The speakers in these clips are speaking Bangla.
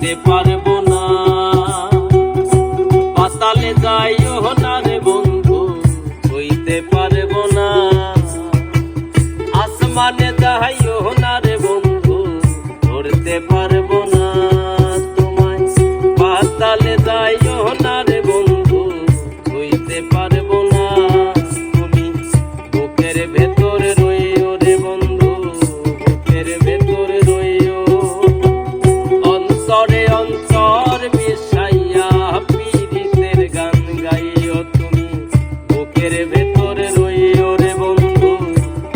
হইতে পারবো না। পাতালে যাইও না রে বন্ধু, হইতে পারবো না। আসমানে যাইও না রে বন্ধু, ধরতে পারবো না তোমায়। পাতালে যাইও না রে বন্ধু, হইতে পারবো না। তুমি বুকের ভেতরে রইও রে বন্ধু, বুকের ভেতরে রইও। অন্তরে অন্তর মিশাইয়া পীড়িতের গান গাইও। তুমি বুকের ভেতরে রইও রে বন্ধু,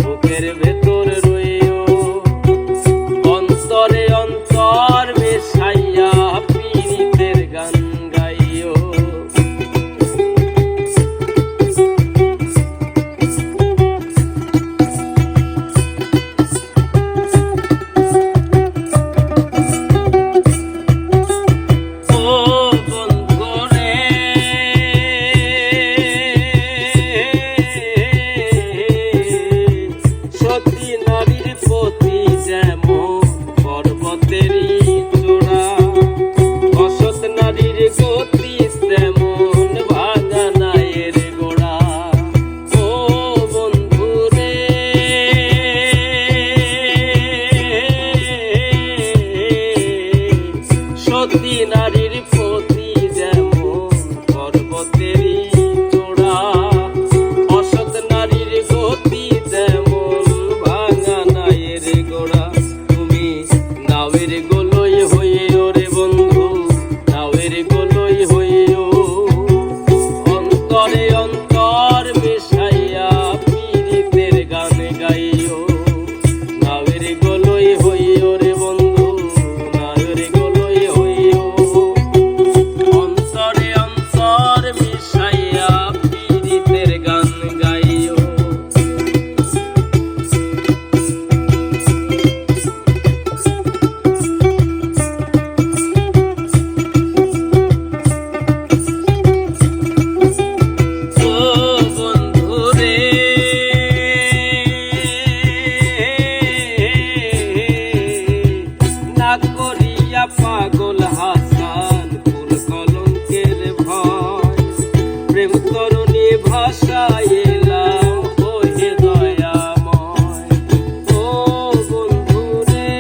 বুকের ভেতরে রইও। অন্তরে অন্তর মিশাইয়া পীড়িতের গান গাইও। সতী নারীর প্রতি যেমন পর্বতেরই চূড়া, অসৎ নারীর গতি তেমন ভাঙা নায়ের গোড়া। তুমি নাওয়ের গোলই হইও রে বন্ধু, নাওয়ের গোলই হইও। অন্তরে অন্তর মিশাইয়া পীড়িতের গান গাইও। নাওয়ের গোলই হইও রে বন্ধু, নাওয়ের গোলই হইও। অন্তরে অন্তর মিশাইয়া পীড়িতের গান গাইও। পাগল হাসান ফুল কলঙ্কের ভয়, প্রেম তরুণী ভাষায় এলাম ওহে দয়াময়। ও বন্ধু রে,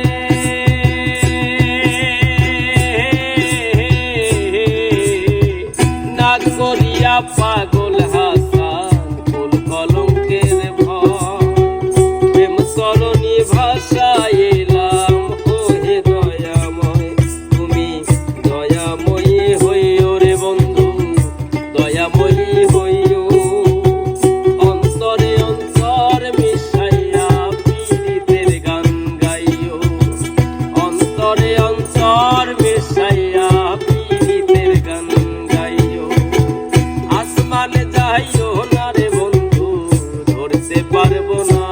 না করিয়া পাগল হাসান ফুল কলঙ্কের ভয়, প্রেম তরুণী ভাষায় এলাম ওহে দয়াময়। তুমি দয়াময়ী হইও রে বন্ধু, দয়াময়ী হইও। অন্তরে অন্তর মিশাইয়া পীড়িতের গান গাইও। অন্তরে অন্তর মিশাইয়া পীড়িতের গান গাইও। আসমানে যাইও না রে বন্ধু, ধরতে পারবো না।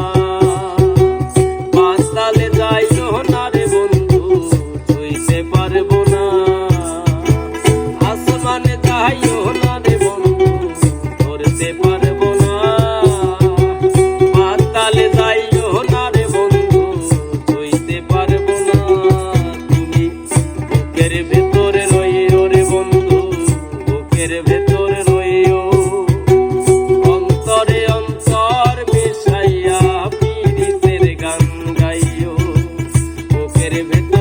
পাতালে যাইও না রে বন্ধু, ছুঁইতে পারবো না। আসমানে যাইও না রে বন্ধু, ধরতে পারবো না। পাতালে যাইও না রে বন্ধু, ছুঁইতে পারবো না। তুমি বুকের ভেতরে রইও রে বন্ধু, বুকের ভেতরে রইও। অন্তরে অন্তর মিশাইয়া পীড়িতের গান গাইও। বুকের ভেতরে